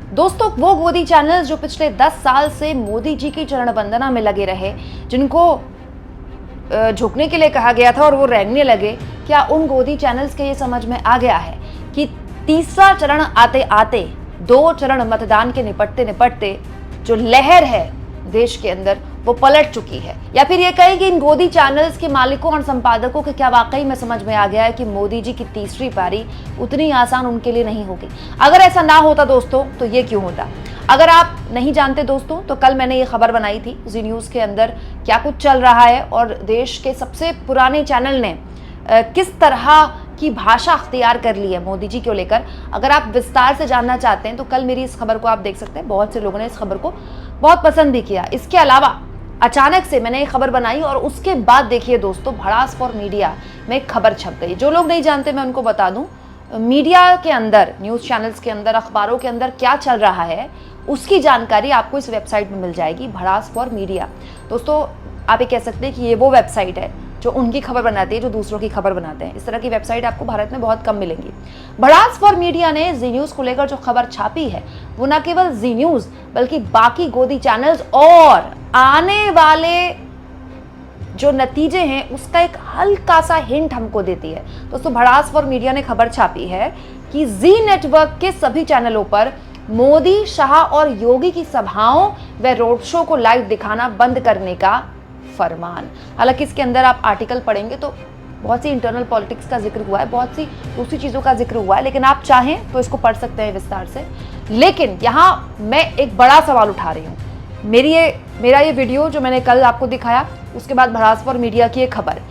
दोस्तों, वो गोदी चैनल्स जो पिछले 10 साल से मोदी जी की चरण वंदना में लगे रहे, जिनको झुकने के लिए कहा गया था और वो रेंगने लगे, क्या उन गोदी चैनल्स के ये समझ में आ गया है कि तीसरा चरण आते आते 2 चरण मतदान के निपटते निपटते जो लहर है देश के अंदर वो पलट चुकी है? या फिर ये कहें कि इन गोदी चैनल्स के मालिकों और संपादकों के क्या वाकई में समझ में आ गया है कि मोदी जी की तीसरी पारी उतनी आसान उनके लिए नहीं होगी? अगर ऐसा ना होता दोस्तों तो ये क्यों होता? अगर आप नहीं जानते दोस्तों, तो कल मैंने ये खबर बनाई थी जी न्यूज़ के अंदर क्या कुछ चल रहा है और देश के सबसे पुराने चैनल ने किस तरह की भाषा अख्तियार कर ली है मोदी जी को लेकर। अगर आप विस्तार से जानना चाहते हैं तो कल मेरी इस खबर को आप देख सकते हैं। बहुत से लोगों ने इस खबर को बहुत पसंद भी किया। इसके अलावा अचानक से मैंने ये खबर बनाई और उसके बाद देखिए दोस्तों, भड़ास फॉर मीडिया में एक खबर छप गई। जो लोग नहीं जानते मैं उनको बता दूं, मीडिया के अंदर, न्यूज़ चैनल्स के अंदर, अखबारों के अंदर क्या चल रहा है उसकी जानकारी आपको इस वेबसाइट में मिल जाएगी, भड़ास फॉर मीडिया। दोस्तों, आप ये कह सकते हैं कि ये वो वेबसाइट है जो उनकी खबर बनाती है, जो दूसरों की खबर बनाते हैं। इस तरह की वेबसाइट आपको भारत में बहुत कम मिलेंगी। भड़ास फॉर मीडिया ने जी न्यूज़ को लेकर जो खबर छापी है वो न केवल जी न्यूज़ बल्कि बाकी गोदी चैनल्स और आने वाले जो नतीजे हैं उसका एक हल्का सा हिंट हमको देती है। दोस्तों, भड़ास फॉर मीडिया ने खबर छापी है कि जी नेटवर्क के सभी चैनलों पर मोदी, शाह और योगी की सभाओं व रोड शो को लाइव दिखाना बंद करने का फरमान। हालांकि इसके अंदर आप आर्टिकल पढ़ेंगे तो बहुत सी इंटरनल पॉलिटिक्स का जिक्र हुआ है, बहुत सी दूसरी चीज़ों का जिक्र हुआ है, लेकिन आप चाहें तो इसको पढ़ सकते हैं विस्तार से। लेकिन यहाँ मैं एक बड़ा सवाल उठा रही हूँ। मेरा ये वीडियो जो मैंने कल आपको दिखाया, उसके बाद भड़ास फॉर मीडिया की एक खबर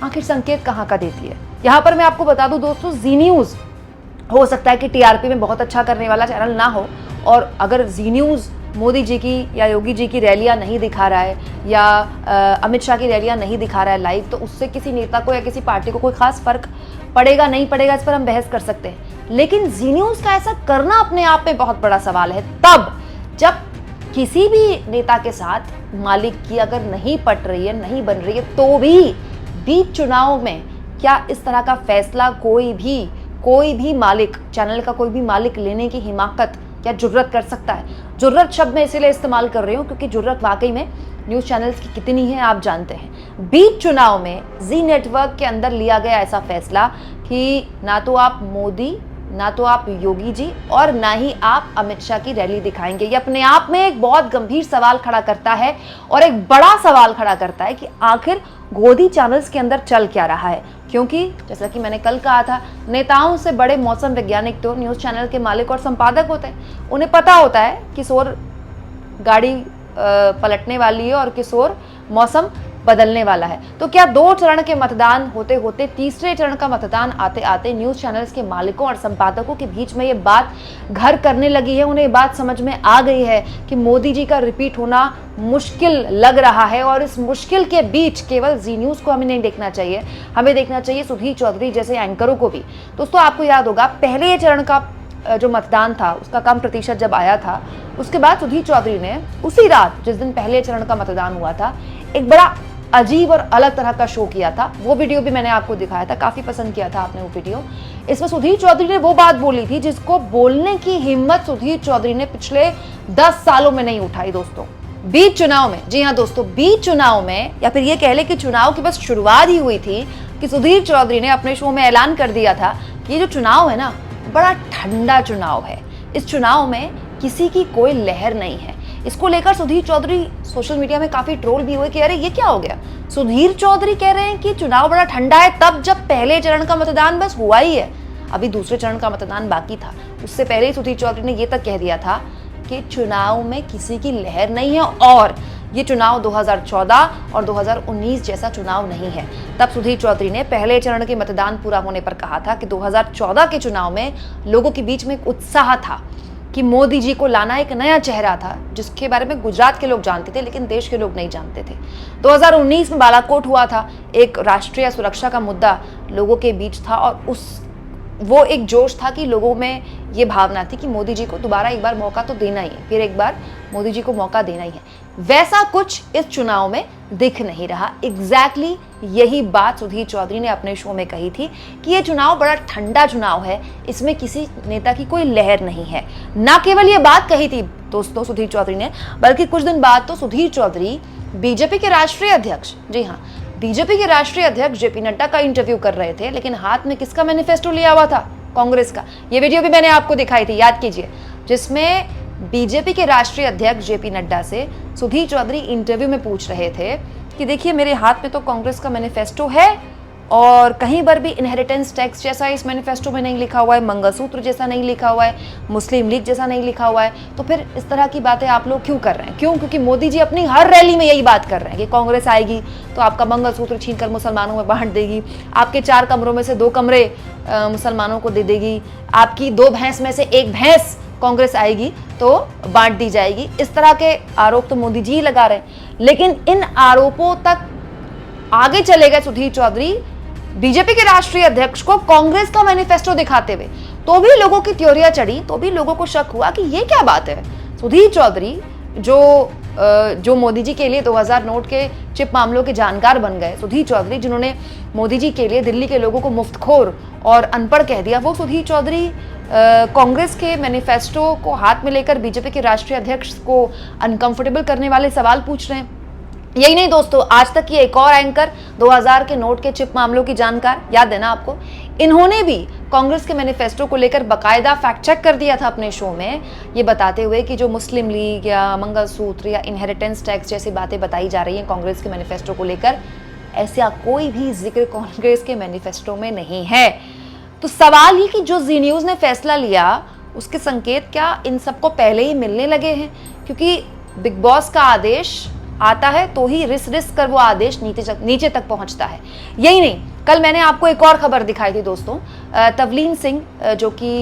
आखिर संकेत कहाँ का देती है? यहाँ पर मैं आपको बता दूँ दोस्तों, जी न्यूज़ हो सकता है कि टीआरपी में बहुत अच्छा करने वाला चैनल ना हो, और अगर जी न्यूज़ मोदी जी की या योगी जी की रैलियां नहीं दिखा रहा है या अमित शाह की रैलियां नहीं दिखा रहा है लाइव, तो उससे किसी नेता को या किसी पार्टी को कोई खास फर्क पड़ेगा नहीं पड़ेगा, इस पर हम बहस कर सकते हैं। लेकिन जी न्यूज़ का ऐसा करना अपने आप में बहुत बड़ा सवाल है, तब जब किसी भी नेता के साथ मालिक की अगर नहीं पट रही है, नहीं बन रही है, तो भी बीच चुनाव में क्या इस तरह का फैसला कोई भी मालिक, चैनल का कोई भी मालिक लेने की हिमाकत या जुर्रत कर सकता है? जुर्रत शब्द मैं इसीलिए इस्तेमाल कर रही हूँ क्योंकि जुर्रत वाकई में न्यूज़ चैनल्स की कितनी है आप जानते हैं। बीच चुनाव में जी नेटवर्क के अंदर लिया गया ऐसा फैसला कि ना तो आप मोदी, ना तो आप योगी जी और ना ही आप अमित शाह की रैली दिखाएंगे। ये अपने आप में एक बहुत गंभीर सवाल खड़ा करता है और एक बड़ा सवाल खड़ा करता है कि आखिर गोदी चैनल्स के अंदर चल क्या रहा है। क्योंकि जैसा कि मैंने कल कहा था, नेताओं से बड़े मौसम वैज्ञानिक तो न्यूज़ चैनल के मालिक और संपादक होते हैं। उन्हें पता होता है किस ओर गाड़ी पलटने वाली है और किस ओर मौसम बदलने वाला है। तो क्या 2 चरण के मतदान होते होते तीसरे चरण का मतदान आते आते न्यूज़ चैनल्स के मालिकों और संपादकों के बीच में ये बात घर करने लगी है? उन्हें बात समझ में आ गई है कि मोदी जी का रिपीट होना मुश्किल लग रहा है, और इस मुश्किल के बीच केवल जी न्यूज़ को हमें नहीं देखना चाहिए, हमें देखना चाहिए सुधीर चौधरी जैसे एंकरों को भी। दोस्तों, आपको याद होगा पहले चरण का जो मतदान था उसका कम प्रतिशत जब आया था, उसके बाद सुधीर चौधरी ने उसी रात जिस दिन पहले चरण का मतदान हुआ था एक बड़ा अजीब और अलग तरह का शो किया था। वो वीडियो भी मैंने आपको दिखाया था, काफी पसंद किया था आपने वो वीडियो। इसमें सुधीर चौधरी ने वो बात बोली थी जिसको बोलने की हिम्मत सुधीर चौधरी ने पिछले 10 सालों में नहीं उठाई दोस्तों। बीच चुनाव में, जी हाँ दोस्तों, बीच चुनाव में, या फिर ये कह ले कि चुनाव की बस शुरुआत ही हुई थी कि सुधीर चौधरी ने अपने शो में ऐलान कर दिया था कि ये जो चुनाव है ना, बड़ा ठंडा चुनाव है, इस चुनाव में किसी की कोई लहर नहीं है। इसको लेकर सुधीर चौधरी सोशल मीडिया में काफी ट्रोल भी हुए कि अरे ये क्या हो गया, सुधीर चौधरी कह रहे हैं कि चुनाव बड़ा ठंडा है, तब जब पहले चरण का मतदान बस हुआ ही है, अभी दूसरे चरण का मतदान बाकी था। उससे पहले ही सुधीर चौधरी ने ये तक कह दिया था कि चुनाव में किसी की लहर नहीं है और ये चुनाव 2014 और 2019 जैसा चुनाव नहीं है। तब सुधीर चौधरी ने पहले चरण के मतदान पूरा होने पर कहा था कि 2014 के चुनाव में लोगों के बीच में एक उत्साह था कि मोदी जी को लाना एक नया चेहरा था, जिसके बारे में गुजरात के लोग जानते थे लेकिन देश के लोग नहीं जानते थे। 2019 में बालाकोट हुआ था, एक राष्ट्रीय सुरक्षा का मुद्दा लोगों के बीच था और वो एक जोश था कि लोगों में ये भावना थी कि मोदी जी को दोबारा एक बार मौका तो देना ही है, फिर एक बार मोदी जी को मौका देना ही है। वैसा कुछ इस चुनाव में दिख नहीं रहा। एग्जैक्टली यही बात सुधीर चौधरी ने अपने शो में कही थी कि ये चुनाव बड़ा ठंडा चुनाव है, इसमें किसी नेता की कोई लहर नहीं है। ना केवल ये बात कही थी दोस्तों सुधीर चौधरी ने, बल्कि कुछ दिन बाद तो सुधीर चौधरी बीजेपी के राष्ट्रीय अध्यक्ष, जी हाँ, बीजेपी के राष्ट्रीय अध्यक्ष जेपी नड्डा का इंटरव्यू कर रहे थे, लेकिन हाथ में किसका मैनिफेस्टो लिया हुआ था? कांग्रेस का। ये वीडियो भी मैंने आपको दिखाई थी, याद कीजिए, जिसमें बीजेपी के राष्ट्रीय अध्यक्ष जेपी नड्डा से सुधीर चौधरी इंटरव्यू में पूछ रहे थे कि देखिए मेरे हाथ में तो कांग्रेस का मैनिफेस्टो है और कहीं पर भी इनहेरिटेंस टैक्स जैसा इस मैनिफेस्टो में नहीं लिखा हुआ है, मंगलसूत्र जैसा नहीं लिखा हुआ है, मुस्लिम लीग जैसा नहीं लिखा हुआ है, तो फिर इस तरह की बातें आप लोग क्यों कर रहे हैं? क्यों? क्योंकि मोदी जी अपनी हर रैली में यही बात कर रहे हैं कि कांग्रेस आएगी तो आपका मंगलसूत्र छीनकर मुसलमानों में बांट देगी, आपके 4 कमरों में से 2 कमरे मुसलमानों को दे देगी, आपकी 2 भैंस में से 1 भैंस कांग्रेस आएगी तो बांट दी जाएगी। इस तरह के आरोप तो मोदी जी लगा रहे हैं। लेकिन इन आरोपों तक आगे चले गए सुधीर चौधरी बीजेपी के राष्ट्रीय अध्यक्ष को कांग्रेस का मैनिफेस्टो दिखाते हुए, तो भी लोगों की त्योरियां चढ़ी, तो भी लोगों को शक हुआ कि ये क्या बात है। सुधीर चौधरी जो मोदी जी के लिए 2000 नोट के चिप मामलों के जानकार बन गए, सुधीर चौधरी जिन्होंने मोदी जी के लिए दिल्ली के लोगों को मुफ्तखोर और अनपढ़ कह दिया, वो सुधीर चौधरी कांग्रेस के मैनिफेस्टो को हाथ में लेकर बीजेपी के राष्ट्रीय अध्यक्ष को अनकंफर्टेबल करने वाले सवाल पूछ रहे हैं। यही नहीं दोस्तों, आज तक की एक और एंकर 2000 के नोट के चिप मामलों की जानकार, याद है ना आपको, इन्होंने भी कांग्रेस के मैनिफेस्टो को लेकर बकायदा फैक्ट चेक कर दिया था अपने शो में, ये बताते हुए कि जो मुस्लिम लीग या मंगलसूत्र या इनहेरिटेंस टैक्स जैसी बातें बताई जा रही हैं कांग्रेस के मैनिफेस्टो को लेकर, ऐसा कोई भी जिक्र कांग्रेस के मैनिफेस्टो में नहीं है। तो सवाल ये कि जो जी न्यूज ने फैसला लिया उसके संकेत क्या इन सबको पहले ही मिलने लगे हैं? क्योंकि बिग बॉस का आदेश आता है तो ही रिस रिस कर वो आदेश नीचे तक पहुंचता है। यही नहीं, कल मैंने आपको एक और खबर दिखाई थी दोस्तों, तवलीन सिंह जो कि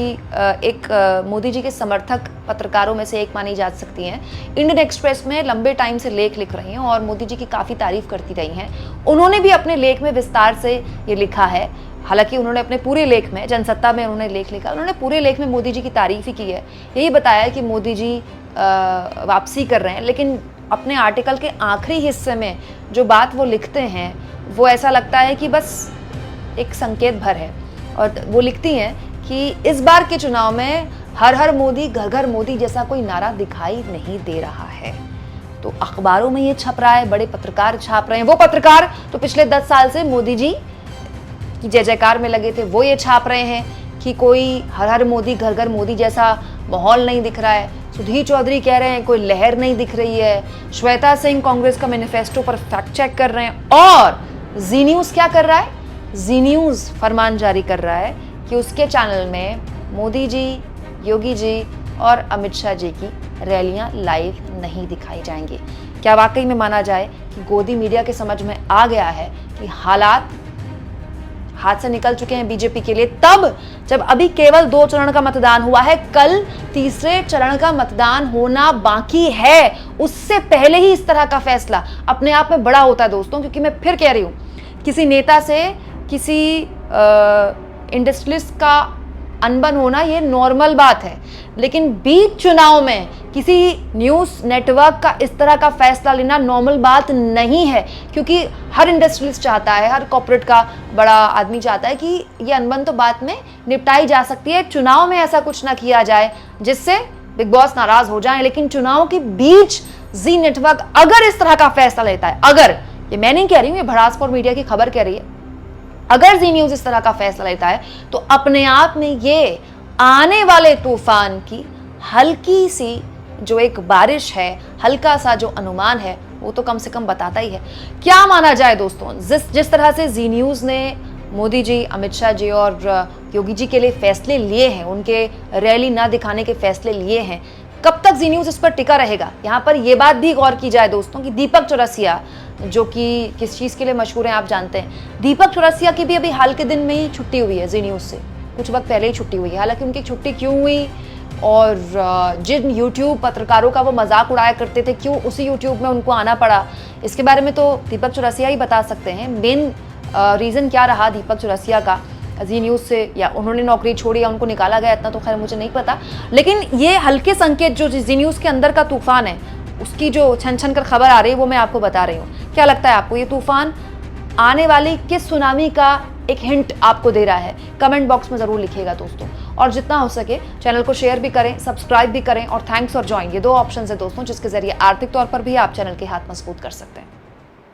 एक मोदी जी के समर्थक पत्रकारों में से एक मानी जा सकती हैं, इंडियन एक्सप्रेस में लंबे टाइम से लेख लिख रही हैं और मोदी जी की काफ़ी तारीफ करती रही हैं। उन्होंने भी अपने लेख में विस्तार से ये लिखा है, हालांकि उन्होंने अपने पूरे लेख में, जनसत्ता में उन्होंने लेख लिखा, उन्होंने पूरे लेख में मोदी जी की तारीफ ही की है, यही बताया कि मोदी जी वापसी कर रहे हैं। लेकिन अपने आर्टिकल के आखिरी हिस्से में जो बात वो लिखते हैं वो ऐसा लगता है कि बस एक संकेत भर है, और वो लिखती हैं कि इस बार के चुनाव में हर हर मोदी घर घर मोदी जैसा कोई नारा दिखाई नहीं दे रहा है। तो अखबारों में ये छप रहा है, बड़े पत्रकार छाप रहे हैं, वो पत्रकार तो पिछले 10 साल से मोदी जी की जय जयकार में लगे थे, वो ये छाप रहे हैं कि कोई हर हर मोदी घर घर मोदी जैसा माहौल नहीं दिख रहा है। सुधीर चौधरी कह रहे हैं कोई लहर नहीं दिख रही है। श्वेता सिंह कांग्रेस का मैनिफेस्टो पर फैक्ट चेक कर रहे हैं। और जी न्यूज क्या कर रहा है? जी न्यूज फरमान जारी कर रहा है कि उसके चैनल में मोदी जी, योगी जी और अमित शाह जी की रैलियां लाइव नहीं दिखाई जाएंगी। क्या वाकई में माना जाए कि गोदी मीडिया के समझ में आ गया है कि हालात हाथ से निकल चुके हैं बीजेपी के लिए, तब जब अभी केवल 2 चरण का मतदान हुआ है, कल तीसरे चरण का मतदान होना बाकी है। उससे पहले ही इस तरह का फैसला अपने आप में बड़ा होता है दोस्तों, क्योंकि मैं फिर कह रही हूं, किसी नेता से किसी इंडस्ट्रियलिस्ट का अनबन होना ये नॉर्मल बात है, लेकिन बीच चुनाव में किसी न्यूज़ नेटवर्क का इस तरह का फैसला लेना नॉर्मल बात नहीं है। क्योंकि हर इंडस्ट्रियलिस्ट चाहता है, हर कॉर्पोरेट का बड़ा आदमी चाहता है कि ये अनबन तो बाद में निपटाई जा सकती है, चुनाव में ऐसा कुछ ना किया जाए जिससे बिग बॉस नाराज हो जाए। लेकिन चुनाव के बीच जी नेटवर्क अगर इस तरह का फैसला लेता है, अगर, ये मैं नहीं कह रही हूँ, ये भड़ासपुर मीडिया की खबर कह रही है, अगर जी न्यूज इस तरह का फैसला लेता है तो अपने आप में ये आने वाले तूफान की हल्की सी जो एक बारिश है, हल्का सा जो अनुमान है, वो तो कम से कम बताता ही है। क्या माना जाए दोस्तों, जिस तरह से जी न्यूज ने मोदी जी, अमित शाह जी और योगी जी के लिए फैसले लिए हैं, उनके रैली ना दिखाने के फैसले लिए हैं, कब तक जी न्यूज इस पर टिका रहेगा? यहाँ पर यह बात भी गौर की जाए दोस्तों कि दीपक चौरसिया जो कि किस चीज़ के लिए मशहूर हैं आप जानते हैं, दीपक चौरसिया की भी अभी हाल के दिन में ही छुट्टी हुई है जी न्यूज़ से, कुछ वक्त पहले ही छुट्टी हुई है। हालांकि उनकी छुट्टी क्यों हुई और जिन यूट्यूब पत्रकारों का वो मजाक उड़ाया करते थे, क्यों उसी यूट्यूब में उनको आना पड़ा, इसके बारे में तो दीपक चौरसिया ही बता सकते हैं। मेन रीज़न क्या रहा दीपक चौरसिया का जी न्यूज़ से, या उन्होंने नौकरी छोड़ी या उनको निकाला गया, इतना तो खैर मुझे नहीं पता। लेकिन ये हल्के संकेत जो जी न्यूज़ के अंदर का तूफान है, उसकी जो छन छन कर खबर आ रही है वो मैं आपको बता रही हूँ। क्या लगता है आपको, ये तूफान आने वाली किस सुनामी का एक हिंट आपको दे रहा है? कमेंट बॉक्स में ज़रूर लिखिएगा दोस्तों। और जितना हो सके चैनल को शेयर भी करें, सब्सक्राइब भी करें, और थैंक्स और ज्वाइन, ये 2 ऑप्शन है दोस्तों जिसके जरिए आर्थिक तौर पर भी आप चैनल के हाथ मजबूत कर सकते हैं।